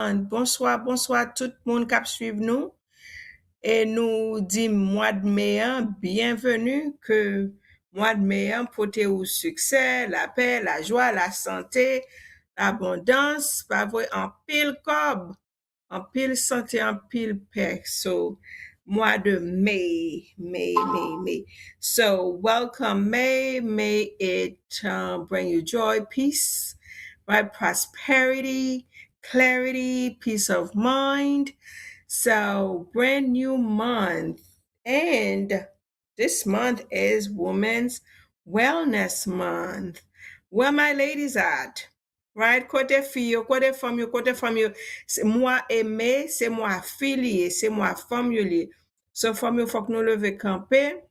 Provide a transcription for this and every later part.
Bonsoir, bonsoir tout le monde qui suit nous. Et nous dit mois de mai, bienvenue que mois de mai porte au succès, la paix, la joie, la santé, l'abondance, pas vrai, en pile cob, en pile santé, en pile paix. So, mois de May. So, welcome May. May it bring you joy, peace, right? Prosperity, clarity, peace of mind. So, brand new month. And this month is Women's Wellness Month. Where my ladies at? Right? Côté fille, côté femme, côté femme. C'est moi aimer, c'est moi affilié, c'est moi formulé. So, femme, faut que nous lever camper.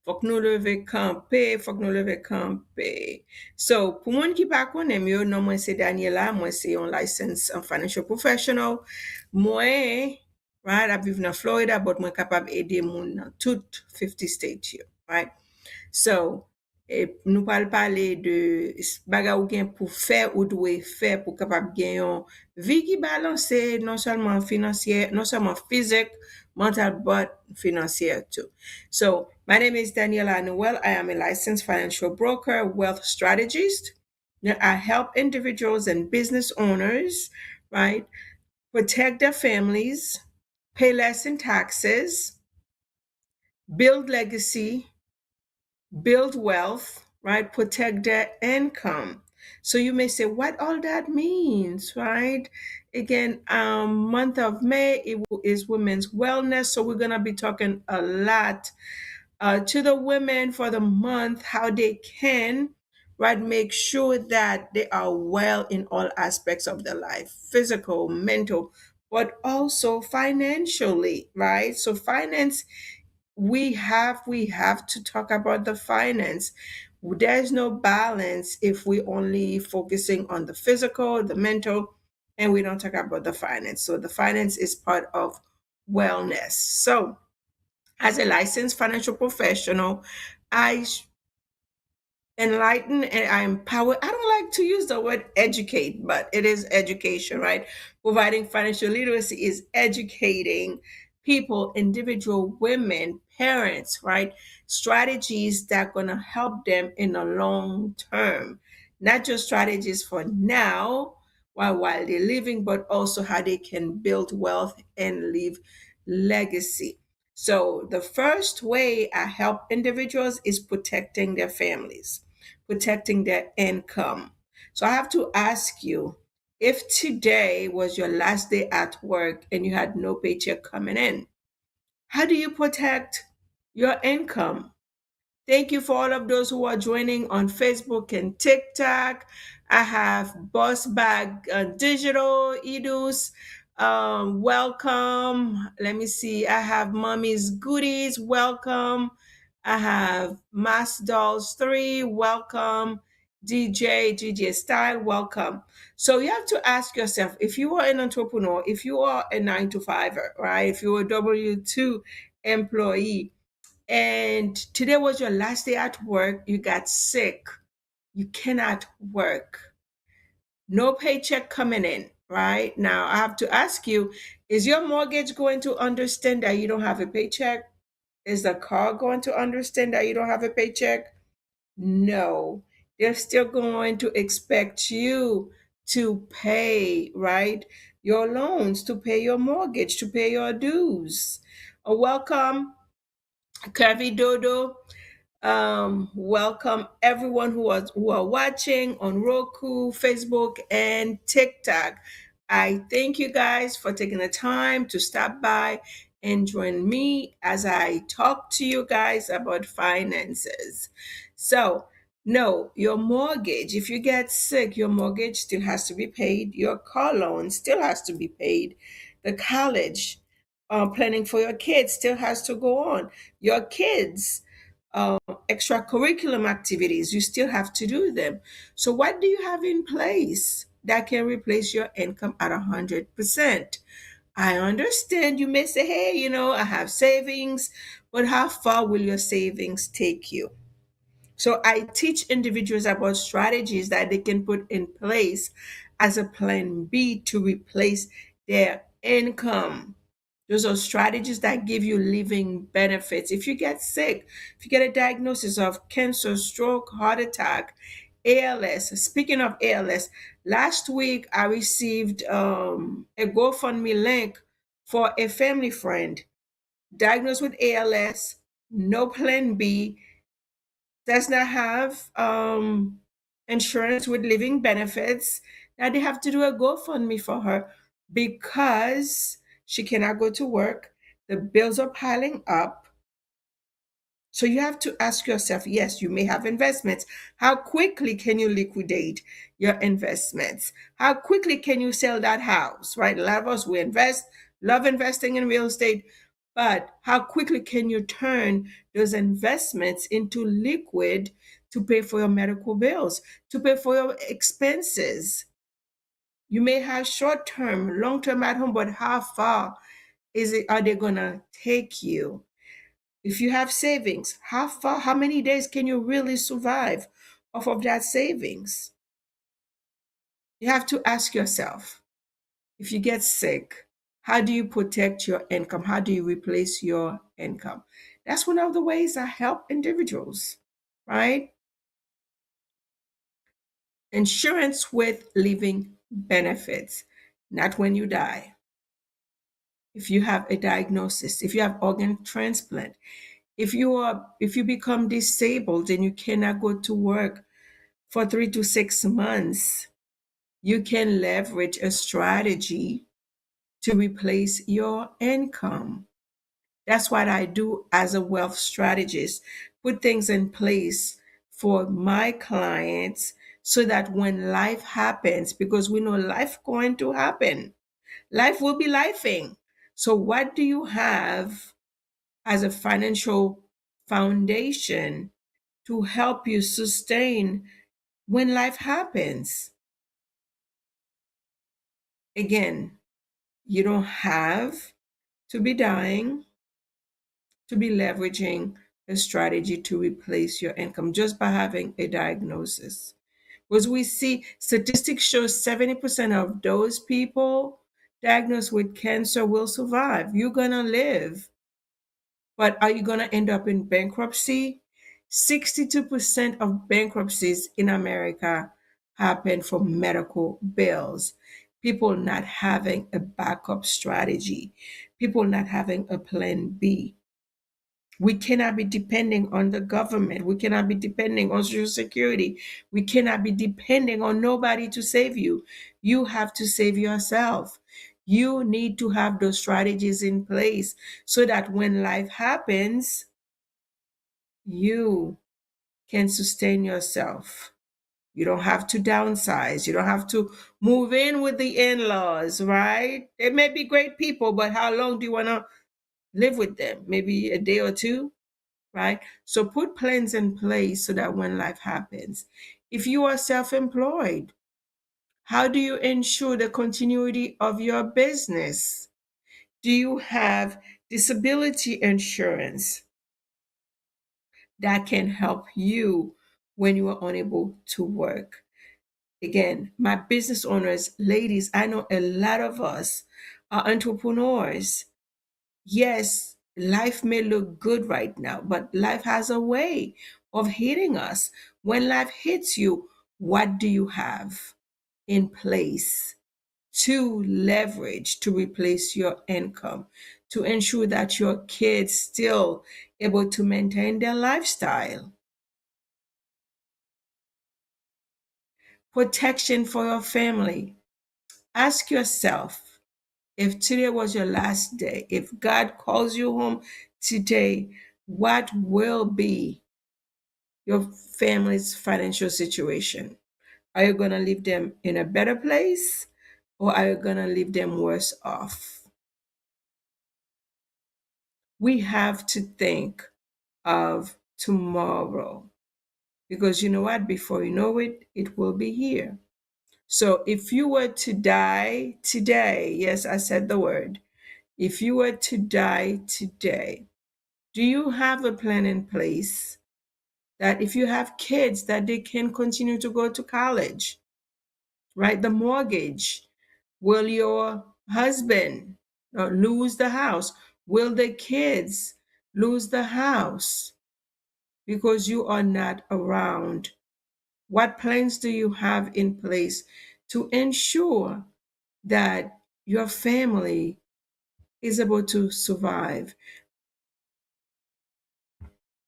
Faut que nous lever camper, faut que nous lever camper. So, pour moun qui pa konnen yo, non moi c'est Daniella, moi c'est un licensed financial professional. Moi, right, I vive dans Florida, but moi capable aider moun dans tout 50 states yo, right? So, nous parler de baga ou gen pour faire ou doit faire pour capable gagner une vie qui balancée, non seulement financière, non seulement physique, mental, but financière too. So, my name is Daniella Noel. I am a licensed financial broker, wealth strategist. Now, I help individuals and business owners, right, protect their families, pay less in taxes, build legacy, build wealth, right? Protect their income. So you may say, what all that means, right? Again, month of May is Women's Wellness. So we're gonna be talking a lot to the women for the month, how they can, right, make sure that they are well in all aspects of their life, physical, mental, but also financially, right? So finance, we have to talk about the finance. There's no balance if we only focusing on the physical, the mental, and we don't talk about the finance. So the finance is part of wellness. So as a licensed financial professional, I enlighten and I empower. I don't like to use the word educate, but it is education, right? Providing financial literacy is educating people, individual women, parents, right? Strategies that are going to help them in the long term, not just strategies for now while they're living, but also how they can build wealth and leave legacy. So the first way I help individuals is protecting their families, protecting their income. So I have to ask you, if today was your last day at work and you had no paycheck coming in, how do you protect your income? Thank you for all of those who are joining on Facebook and TikTok. I have Boss Bag Digital, Edus. Welcome. Let me see. I have Mommy's Goodies. Welcome. I have Mass Dolls 3. Welcome. DJ Style. Welcome. So you have to ask yourself, if you are an entrepreneur, if you are a 9 to 5, right? If you're a W-2 employee, and today was your last day at work, you got sick, you cannot work, no paycheck coming in, right? Now, I have to ask you, is your mortgage going to understand that you don't have a paycheck? Is the car going to understand that you don't have a paycheck? No. They're still going to expect you to pay, right? Your loans, to pay your mortgage, to pay your dues. Welcome, Kavi Dodo. Welcome everyone who are watching on Roku, Facebook, and TikTok. I thank you guys for taking the time to stop by and join me as I talk to you guys about finances. So, no, your mortgage, if you get sick, your mortgage still has to be paid. Your car loan still has to be paid. The college planning for your kids still has to go on. Your kids, extracurriculum activities, you still have to do them. So, what do you have in place that can replace your income at 100%? I understand you may say, hey, I have savings, but how far will your savings take you? So I teach individuals about strategies that they can put in place as a plan B to replace their income. Those are strategies that give you living benefits. If you get sick, if you get a diagnosis of cancer, stroke, heart attack, ALS. Speaking of ALS, last week I received a GoFundMe link for a family friend diagnosed with ALS, no plan B, does not have insurance with living benefits. Now they have to do a GoFundMe for her because she cannot go to work. The bills are piling up. So you have to ask yourself, yes, you may have investments. How quickly can you liquidate your investments? How quickly can you sell that house, right? A lot of us, we invest, love investing in real estate, but how quickly can you turn those investments into liquid to pay for your medical bills, to pay for your expenses? You may have short term, long term at home, but how far are they gonna take you? If you have savings, how many days can you really survive off of that savings? You have to ask yourself, if you get sick, how do you protect your income? How do you replace your income? That's one of the ways I help individuals, right? Insurance with living benefits, not when you die. If you have a diagnosis, if you have organ transplant, if you become disabled and you cannot go to work for 3 to 6 months, you can leverage a strategy to replace your income. That's what I do as a wealth strategist. Put things in place for my clients so that when life happens, because we know life going to happen, life will be lifing. So what do you have as a financial foundation to help you sustain when life happens? Again, you don't have to be dying to be leveraging a strategy to replace your income just by having a diagnosis. Because we see statistics show 70% of those people diagnosed with cancer will survive. You're going to live. But are you going to end up in bankruptcy? 62% of bankruptcies in America happen for medical bills. People not having a backup strategy, people not having a plan B. We cannot be depending on the government. We cannot be depending on Social Security. We cannot be depending on nobody to save you. You have to save yourself. You need to have those strategies in place so that when life happens, you can sustain yourself. You don't have to downsize. You don't have to move in with the in laws, right? They may be great people, but how long do you want to live with them? Maybe a day or two? Right? So put plans in place so that when life happens, if you are self employed, how do you ensure the continuity of your business? Do you have disability insurance that can help you when you are unable to work? Again, my business owners, ladies, I know a lot of us are entrepreneurs. Yes, life may look good right now, but life has a way of hitting us. When life hits you, what do you have in place to leverage to replace your income, to ensure that your kids still able to maintain their lifestyle? Protection for your family. Ask yourself, if today was your last day, if God calls you home today, what will be your family's financial situation? Are you going to leave them in a better place or are you going to leave them worse off? We have to think of tomorrow because you know what? Before you know it, it will be here. So if you were to die today, yes, I said the word. If you were to die today, do you have a plan in place that if you have kids that they can continue to go to college? right? The mortgage. Will your husband lose the house? Will the kids lose the house because you are not around? What plans do you have in place to ensure that your family is able to survive?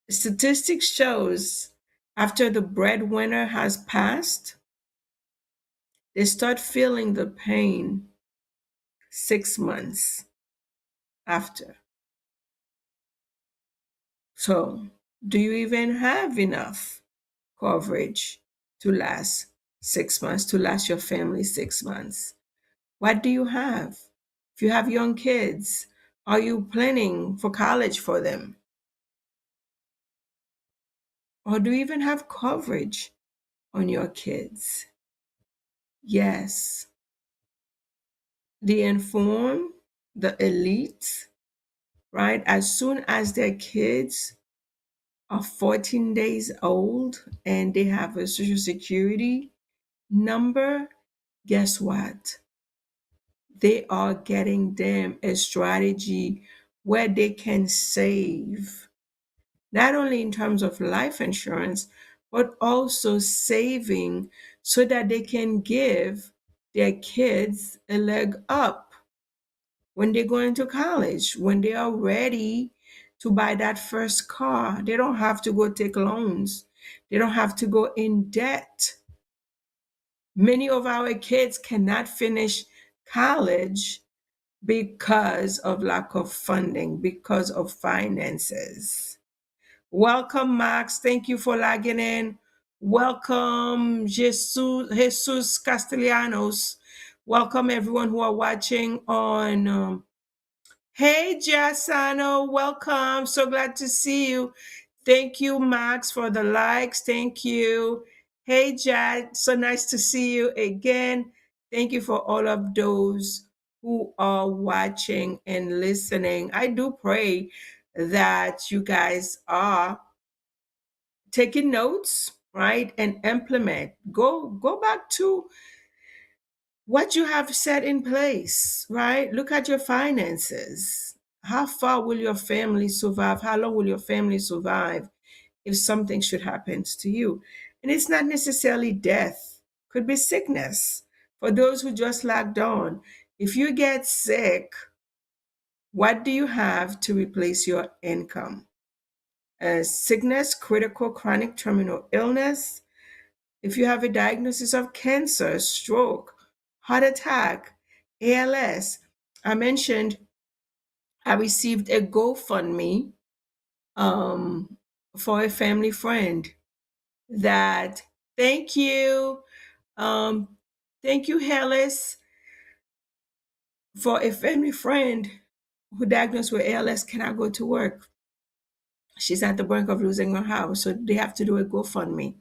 Statistics shows after the breadwinner has passed, they start feeling the pain 6 months after. So, do you even have enough coverage to last 6 months, to last your family 6 months? What do you have? If you have young kids, are you planning for college for them? Or do you even have coverage on your kids? Yes, the informed, the elite, right? As soon as their kids are 14 days old and they have a social security number, guess what? They are getting them a strategy where they can save, not only in terms of life insurance, but also saving so that they can give their kids a leg up when they go into college, when they are ready to buy that first car. They don't have to go take loans, they don't have to go in debt. Many of our kids cannot finish college because of lack of funding, because of finances. Welcome, Max. Thank you for logging in. Welcome, Jesus Castellanos. Welcome, everyone who are watching on. Hey, Giasano. Welcome. So glad to see you. Thank you, Max, for the likes. Thank you. Hey, Jad. So nice to see you again. Thank you for all of those who are watching and listening. I do pray that you guys are taking notes, right, and implement. Go back to what you have set in place, right? Look at your finances. How far will your family survive? How long will your family survive if something should happen to you? And it's not necessarily death, could be sickness. For those who just logged on, if you get sick, what do you have to replace your income? Sickness, critical, chronic, terminal illness. If you have a diagnosis of cancer, stroke, heart attack, ALS, I mentioned I received a GoFundMe um, for a family friend that, thank you, um, thank you, Hellis, for a family friend who diagnosed with ALS cannot go to work. She's at the brink of losing her house, so they have to do a GoFundMe.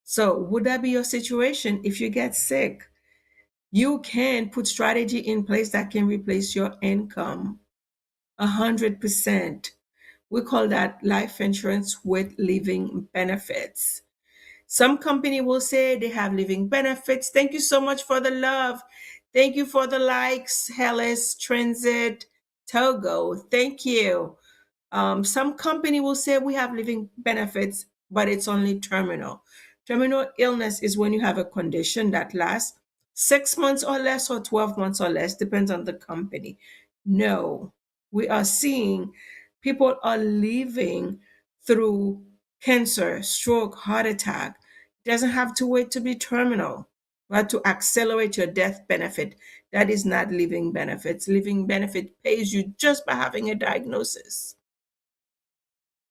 So, would that be your situation if you get sick? You can put strategy in place that can replace your income 100%. We call that life insurance with living benefits. Some company will say they have living benefits. Thank you so much for the love. Thank you for the likes, Hellis, Transit, Togo. Thank you. Some company will say we have living benefits, but it's only terminal. Terminal illness is when you have a condition that lasts 6 months or less or 12 months or less, depends on the company. No, we are seeing people are living through cancer, stroke, heart attack. It doesn't have to wait to be terminal, but to accelerate your death benefit. That is not living benefits. Living benefit pays you just by having a diagnosis.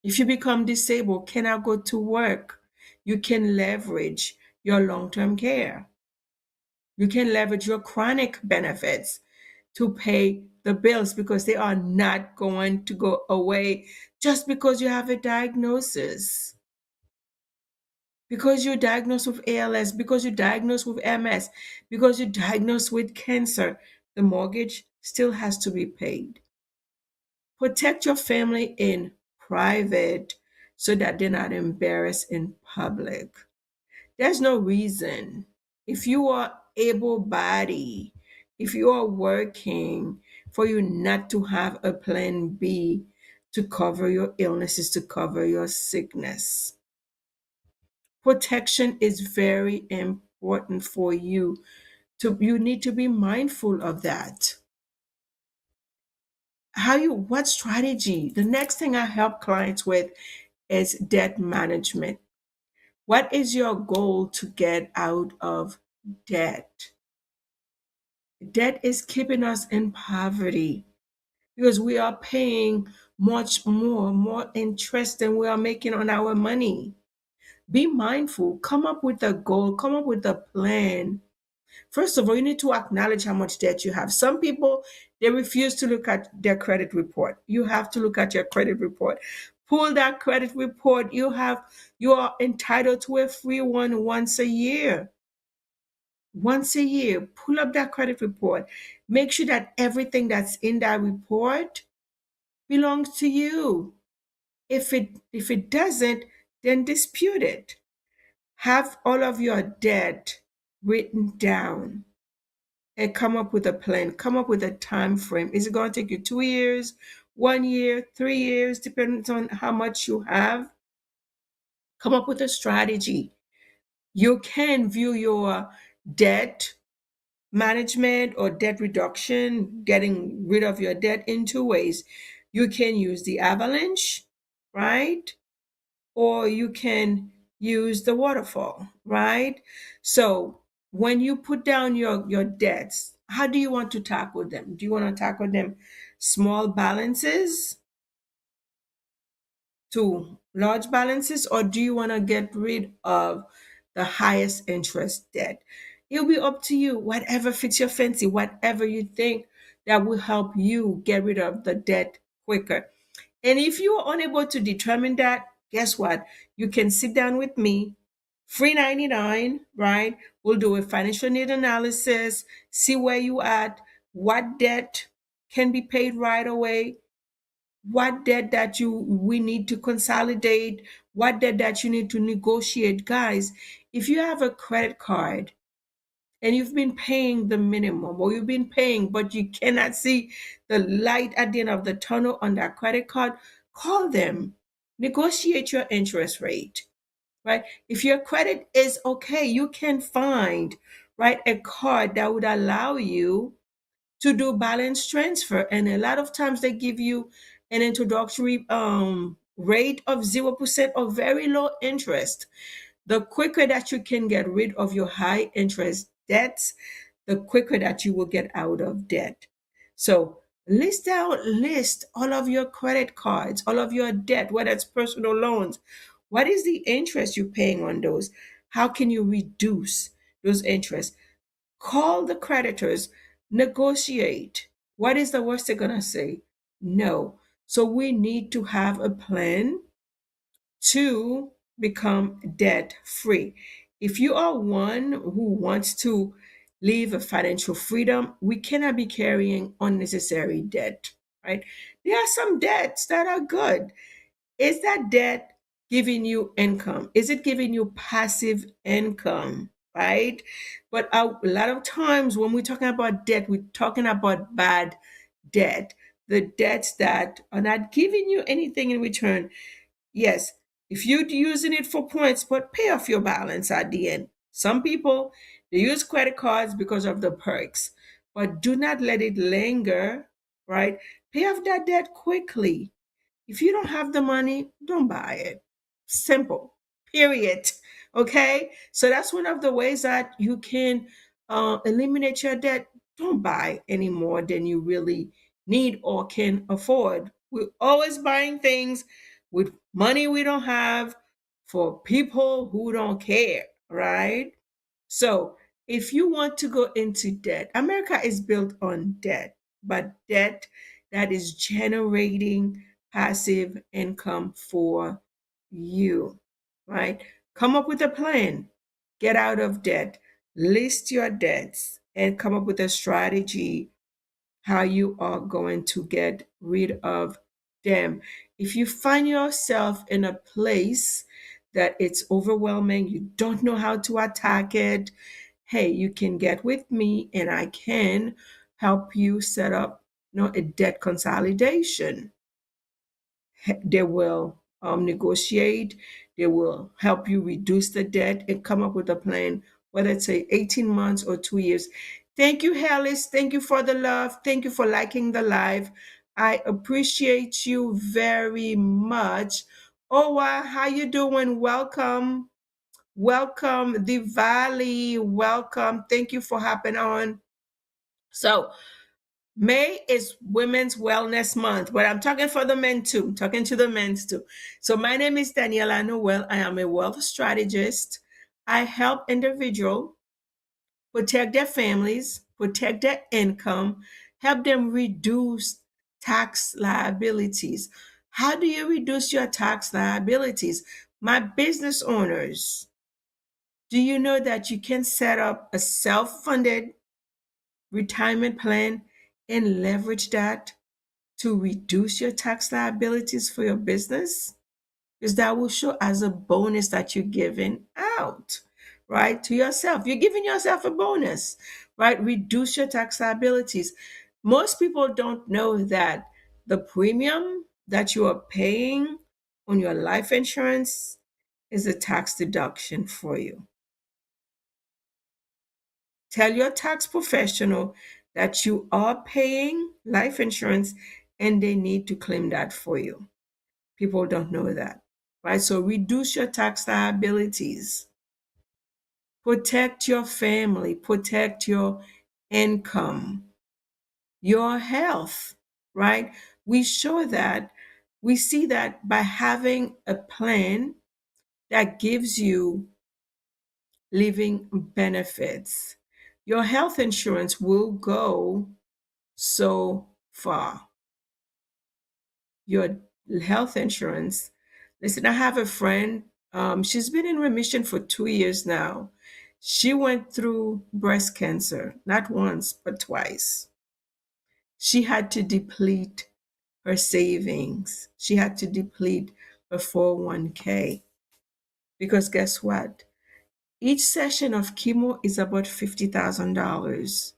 If you become disabled, cannot go to work, you can leverage your long-term care. You can leverage your chronic benefits to pay the bills because they are not going to go away just because you have a diagnosis. Because you're diagnosed with ALS, because you're diagnosed with MS, because you're diagnosed with cancer, the mortgage still has to be paid. Protect your family in private so that they're not embarrassed in public. There's no reason If you are able body, if you are working, for you not to have a plan B to cover your illnesses, to cover your sickness. Protection is very important for you. You need to be mindful of that. What strategy? The next thing I help clients with is debt management. What is your goal to get out of debt? Debt is keeping us in poverty because we are paying much more interest than we are making on our money. Be mindful, come up with a goal, come up with a plan. First of all, you need to acknowledge how much debt you have. Some people, they refuse to look at their credit report. You have to look at your credit report. Pull that credit report. You are entitled to a free one once a year. Once a year, pull up that credit report. Make sure that everything that's in that report belongs to you. If it doesn't, then dispute it. Have all of your debt written down and come up with a plan. Come up with a time frame. Is it going to take you 2 years, 1 year, 3 years, depends on how much you have? Come up with a strategy. You can view your debt management or debt reduction, getting rid of your debt, in two ways. You can use the avalanche, right? Or you can use the waterfall, right? So when you put down your debts, how do you want to tackle them? Do you want to tackle them small balances to large balances, or do you want to get rid of the highest interest debt? It'll be up to you, whatever fits your fancy, whatever you think that will help you get rid of the debt quicker. And if you are unable to determine that, guess what? You can sit down with me, free 99, right? We'll do a financial need analysis, see where you at, what debt can be paid right away, what debt that we need to consolidate, what debt that you need to negotiate. Guys, if you have a credit card and you've been paying the minimum, or you've been paying but you cannot see the light at the end of the tunnel on that credit card, call them, negotiate your interest rate, right? If your credit is okay, you can find, right, a card that would allow you to do balance transfer. And a lot of times they give you an introductory rate of 0% or very low interest. The quicker that you can get rid of your high interest debts, the quicker that you will get out of debt. So list all of your credit cards, all of your debt, whether it's personal loans. What is the interest you're paying on those? How can you reduce those interests? Call the creditors, negotiate. What is the worst they're going to say? No. So we need to have a plan to become debt free. If you are one who wants to live a financial freedom, we cannot be carrying unnecessary debt, right? There are some debts that are good. Is that debt giving you income? Is it giving you passive income, right? But a lot of times when we're talking about debt, we're talking about bad debt, the debts that are not giving you anything in return. Yes, if you're using it for points, but pay off your balance at the end. Some people, they use credit cards because of the perks, but do not let it linger, right? Pay off that debt quickly. If you don't have the money, don't buy it. Simple, period. Okay? So that's one of the ways that you can eliminate your debt. Don't buy any more than you really need or can afford. We're always buying things with money we don't have for people who don't care, right? So if you want to go into debt, America is built on debt, but debt that is generating passive income for you, right? Come up with a plan, get out of debt, list your debts, and come up with a strategy how you are going to get rid of them. If you find yourself in a place that it's overwhelming, you don't know how to attack it, hey, you can get with me and I can help you set up, a debt consolidation. They will negotiate. They will help you reduce the debt and come up with a plan, whether it's 18 months or 2 years. Thank you, Hellis. Thank you for the love. Thank you for liking the live. I appreciate you very much. Owa, how you doing? Welcome. Welcome, Diwali. Welcome. Thank you for hopping on. So, May is Women's Wellness Month, but I'm talking for the men too. I'm talking to the men too. So my name is Daniella Noel. I am a wealth strategist. I help individuals protect their families, protect their income, help them reduce tax liabilities. How do you reduce your tax liabilities? My business owners, do you know that you can set up a self-funded retirement plan and leverage that to reduce your tax liabilities for your business? Because that will show as a bonus that you're giving out, right? To yourself. You're giving yourself a bonus, right? Reduce your tax liabilities. Most people don't know that the premium that you are paying on your life insurance is a tax deduction for you. Tell your tax professional that you are paying life insurance and they need to claim that for you. People don't know that, right? So reduce your tax liabilities. Protect your family, protect your income, your health, right? We show that, we see that by having a plan that gives you living benefits. Your health insurance will go so far. Your health insurance. Listen, I have a friend. She's been in remission for 2 years now. She went through breast cancer, not once, but twice. She had to deplete her savings. She had to deplete her 401k. Because guess what? Each session of chemo is about $50,000.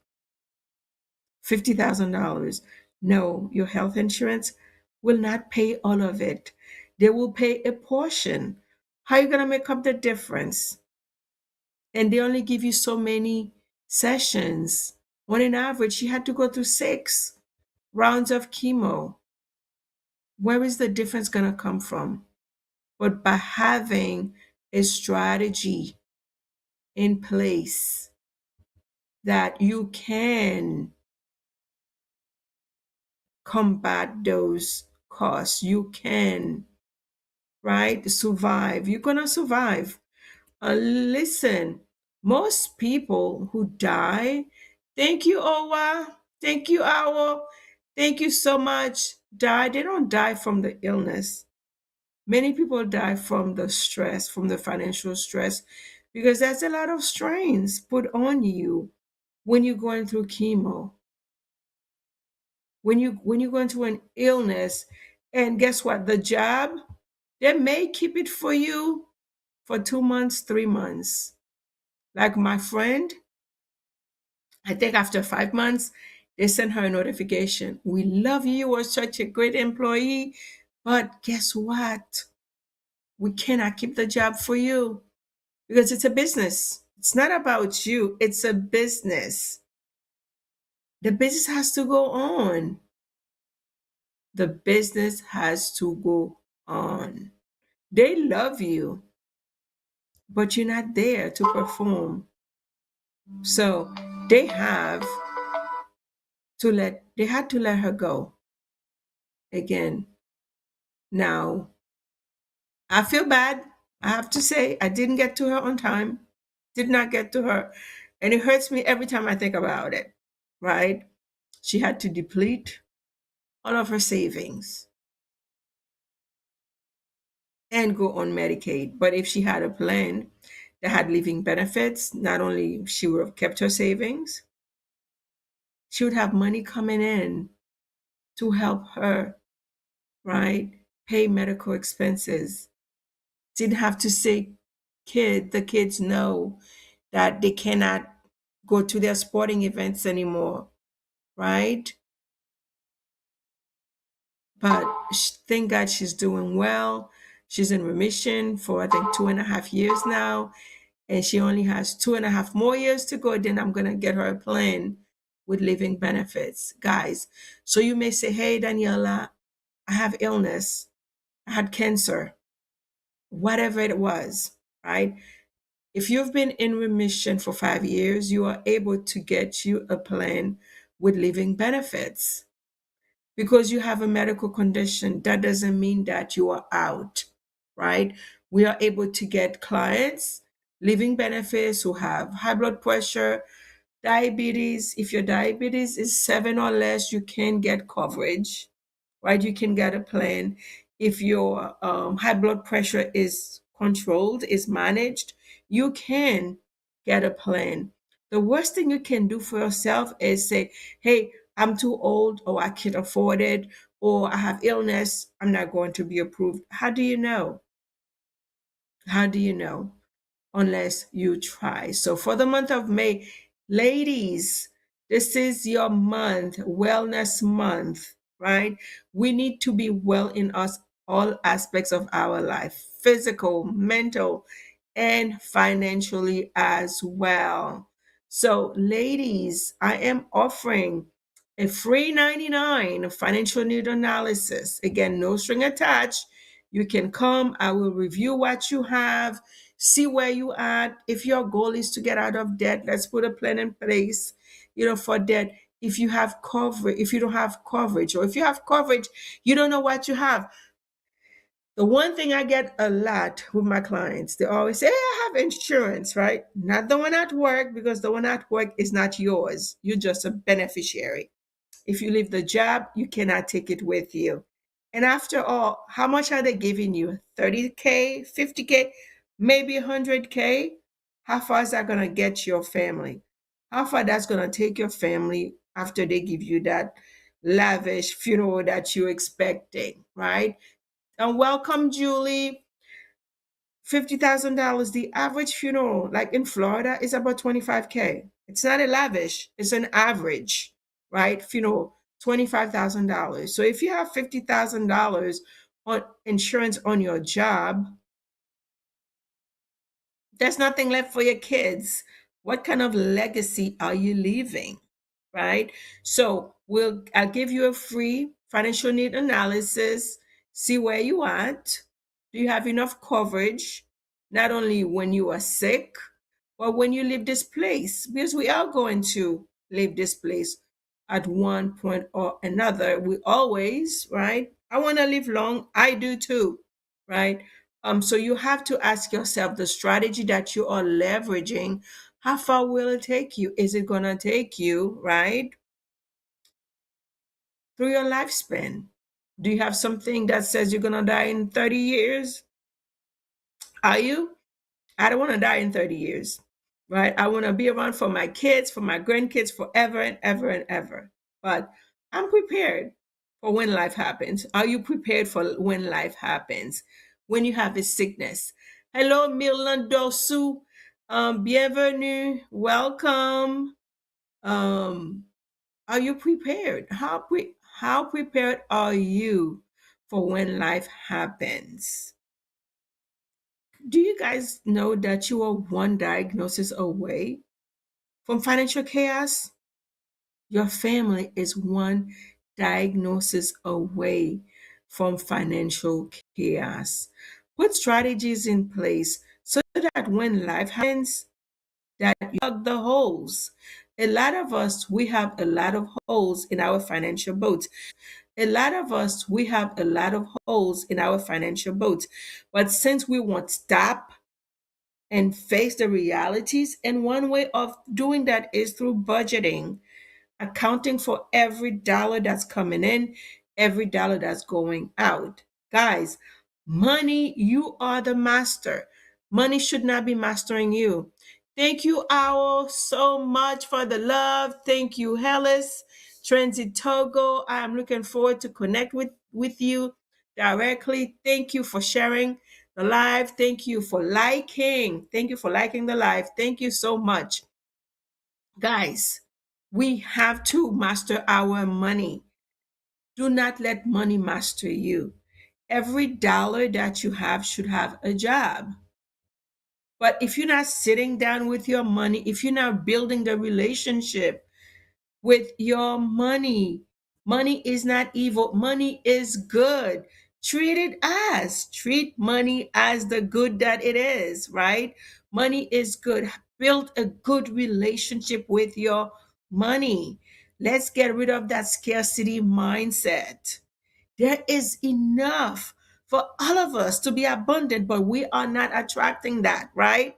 $50,000. No, your health insurance will not pay all of it. They will pay a portion. How are you going to make up the difference? And they only give you so many sessions. On an average, you had to go through 6 rounds of chemo. Where is the difference going to come from? But by having a strategy in place that you can combat those costs. You can, right? Survive. You're going to survive. Listen, most people who die, thank you, Owa. Thank you, Awo. Thank you so much. They don't die from the illness. Many people die from the stress, from the financial stress, because there's a lot of strains put on you when you're going through chemo, when you go into an illness. And guess what? The job, they may keep it for you for 2 months, 3 months. Like my friend, I think after 5 months, they sent her a notification. We love you. You are such a great employee. But guess what? We cannot keep the job for you because it's a business. It's not about you, it's a business. The business has to go on. The business has to go on. They love you, but you're not there to perform. So they had to let her go again. Now, I feel bad. I have to say, I didn't get to her on time. Did not get to her. And it hurts me every time I think about it, right? She had to deplete all of her savings and go on Medicaid. But if she had a plan that had living benefits, not only she would have kept her savings, she would have money coming in to help her, right? Pay medical expenses. Didn't have to say the kids know that they cannot go to their sporting events anymore, right? But thank God she's doing well. She's in remission for I think 2.5 years now, and she only has 2.5 more years to go. Then I'm gonna get her a plan with living benefits, guys. So you may say, "Hey, Daniela, I have illness. I had cancer, whatever it was, right?" If you've been in remission for 5 years, you are able to get you a plan with living benefits. Because you have a medical condition, that doesn't mean that you are out, right? We are able to get clients living benefits who have high blood pressure, diabetes. If your diabetes is 7 or less, you can get coverage, right? You can get a plan. If your high blood pressure is controlled, is managed, you can get a plan. The worst thing you can do for yourself is say, "Hey, I'm too old, or I can't afford it, or I have illness, I'm not going to be approved." How do you know? How do you know? Unless you try. So for the month of May, ladies, this is your month, wellness month, right? We need to be well in us all aspects of our life, physical, mental, and financially as well. So, ladies, I am offering a free 99 financial need analysis. Again, no string attached. You can come, I will review what you have, see where you at. If your goal is to get out of debt, let's put a plan in place, for debt. If you have coverage, if you don't have coverage, or if you have coverage, you don't know what you have. The one thing I get a lot with my clients, they always say, "Hey, I have insurance," right? Not the one at work, because the one at work is not yours. You're just a beneficiary. If you leave the job, you cannot take it with you. And after all, how much are they giving you? 30K, 50K, maybe 100K? How far is that going to get your family? How far that's going to take your family after they give you that lavish funeral that you're expecting, right? And welcome, Julie. $50,000. The average funeral, like in Florida, is about 25K. It's not a lavish, it's an average, right? Funeral, $25,000. So if you have $50,000 on insurance on your job, there's nothing left for your kids. What kind of legacy are you leaving? Right? So I'll give you a free financial need analysis, see where you at. Do you have enough coverage? Not only when you are sick, but when you leave this place, because we are going to leave this place at one point or another. We always, right? I want to live long. I do too, right? So you have to ask yourself, the strategy that you are leveraging, how far will it take you? Is it gonna take you, right, through your lifespan? Do you have something that says you're gonna die in 30 years? Are you? I don't want to die in 30 years, right? I want to be around for my kids, for my grandkids, forever and ever and ever. But I'm prepared for when life happens. Are you prepared for when life happens? When you have a sickness? Hello, Milan Dosu. Bienvenue. Welcome. Um, are you prepared? How prepared are you for when life happens? Do you guys know that you are one diagnosis away from financial chaos? Your family is one diagnosis away from financial chaos. Put strategies in place so that when life happens, that you plug the holes. A lot of us, we have a lot of holes in our financial boat. A lot of us, we have a lot of holes in our financial boat. But since we won't stop and face the realities. And one way of doing that is through budgeting, accounting for every dollar that's coming in, every dollar that's going out. Guys, money, you are the master. Money should not be mastering you. Thank you, Owl, so much for the love. Thank you, Hellis, Transit Togo. I am looking forward to connect with you directly. Thank you for sharing the live. Thank you for liking. Thank you for liking the live. Thank you so much. Guys, we have to master our money. Do not let money master you. Every dollar that you have should have a job. But if you're not sitting down with your money, if you're not building the relationship with your money, money is not evil, money is good. Treat money as the good that it is, right? Money is good. Build a good relationship with your money. Let's get rid of that scarcity mindset. There is enough for all of us to be abundant, but we are not attracting that, right?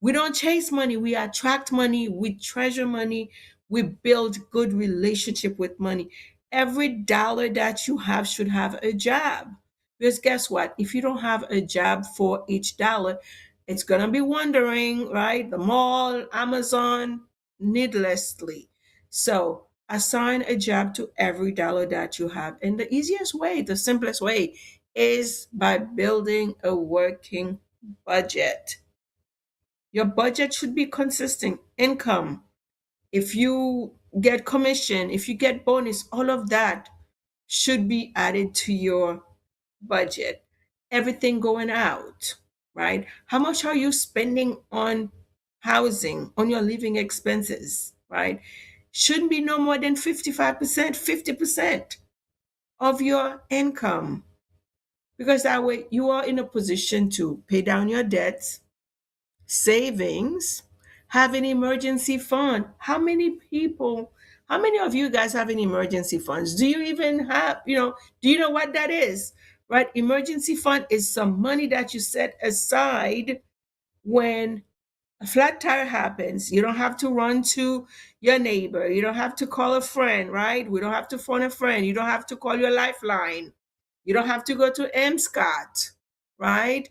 We don't chase money, we attract money, we treasure money, we build good relationship with money. Every dollar that you have should have a job. Because guess what? If you don't have a job for each dollar, it's going to be wandering, right? The mall, Amazon, needlessly. So assign a job to every dollar that you have. And the easiest way, the simplest way, is by building a working budget. Your budget should be consistent income. If you get commission, if you get bonus, all of that should be added to your budget. Everything going out, right? How much are you spending on housing, on your living expenses, right? Shouldn't be no more than 55%, 50% of your income. Because that way you are in a position to pay down your debts, savings, have an emergency fund. How many of you guys have an emergency funds? Do you even have, do you know what that is? Right? Emergency fund is some money that you set aside when a flat tire happens. You don't have to run to your neighbor. You don't have to call a friend, right? We don't have to phone a friend. You don't have to call your lifeline. You don't have to go to MSCOT, right?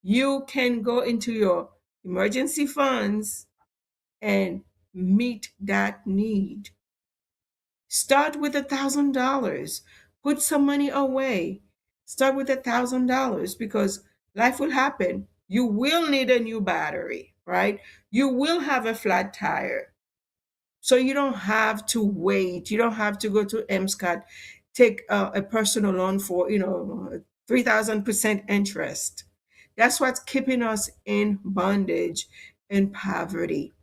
You can go into your emergency funds and meet that need. Start with $1,000. Put some money away. Start with $1,000 because life will happen. You will need a new battery, right? You will have a flat tire. So you don't have to wait. You don't have to go to MSCOT, take a personal loan for, 3,000% interest. That's what's keeping us in bondage and poverty.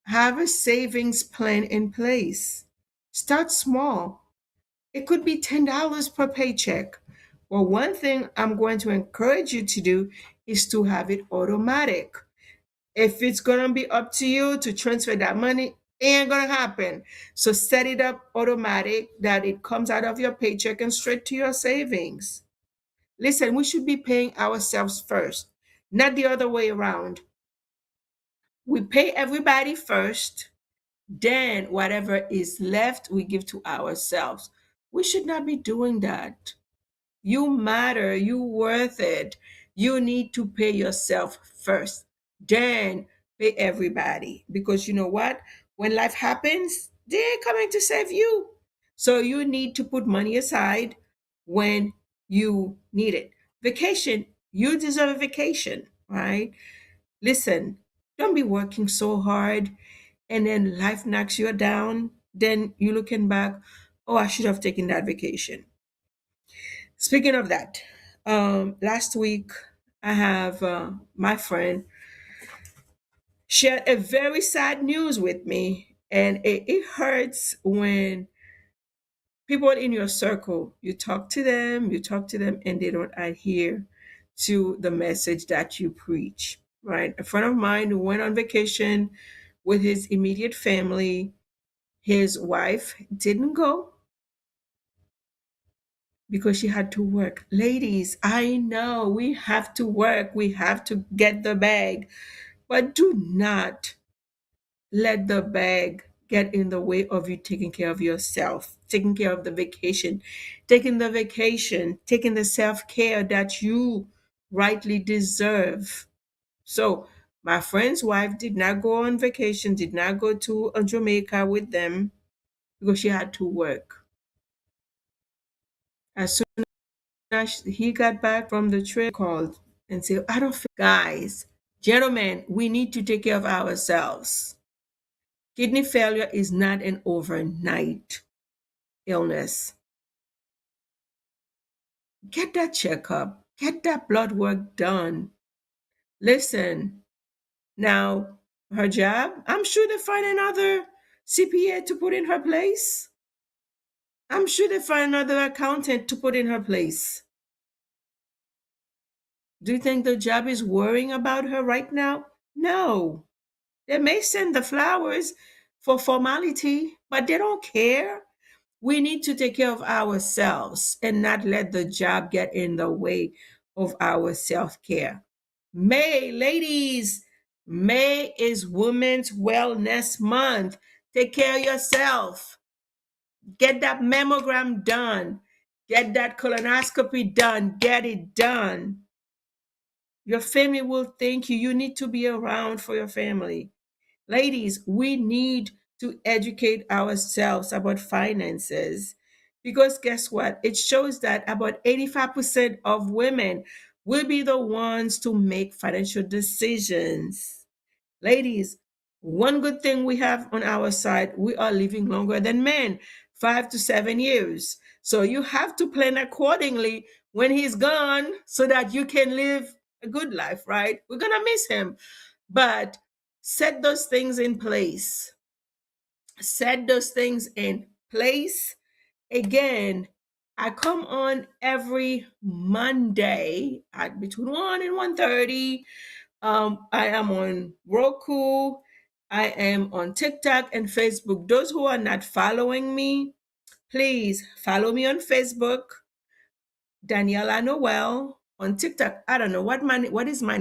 Have a savings plan in place. Start small. It could be $10 per paycheck. Well, one thing I'm going to encourage you to do is to have it automatic. If it's going to be up to you to transfer that money, it ain't going to happen. So set it up automatic that it comes out of your paycheck and straight to your savings. Listen, we should be paying ourselves first, not the other way around. We pay everybody first, then whatever is left, we give to ourselves. We should not be doing that. You matter, you worth it. You need to pay yourself first, then pay everybody. Because you know what? When life happens, they're coming to save you. So you need to put money aside when you need it. Vacation, you deserve a vacation, right? Listen, don't be working so hard and then life knocks you down. Then you looking back, oh, I should have taken that vacation. Speaking of that, last week I have my friend shared a very sad news with me, and it hurts when people in your circle, you talk to them, and they don't adhere to the message that you preach. Right? A friend of mine who went on vacation with his immediate family, his wife didn't go because she had to work. Ladies, I know we have to work, we have to get the bag, but do not let the bag get in the way of you taking care of yourself, taking care of the vacation, taking the self care that you rightly deserve. So, my friend's wife did not go on vacation, did not go to Jamaica with them because she had to work. As soon as he got back from the trip, called and said, I don't feel, guys, gentlemen, we need to take care of ourselves. Kidney failure is not an overnight illness. Get that checkup, get that blood work done. Listen, now her job, I'm sure they find another CPA to put in her place. I'm sure they find another accountant to put in her place. Do you think the job is worrying about her right now? No. They may send the flowers for formality, but they don't care. We need to take care of ourselves and not let the job get in the way of our self care. May, ladies, May is Women's Wellness Month. Take care of yourself. Get that mammogram done. Get that colonoscopy done. Get it done. Your family will thank you. You need to be around for your family. Ladies, we need to educate ourselves about finances because guess what? It shows that about 85% of women will be the ones to make financial decisions. Ladies, one good thing we have on our side, we are living longer than men, 5 to 7 years. So you have to plan accordingly when he's gone so that you can live a good life, right? We're going to miss him. But set those things in place. Set those things in place. Again, I come on every Monday at between 1 and 1:30. I am on Roku. I am on TikTok and Facebook. Those who are not following me, please follow me on Facebook, Daniella Noel. On TikTok, I don't know what is my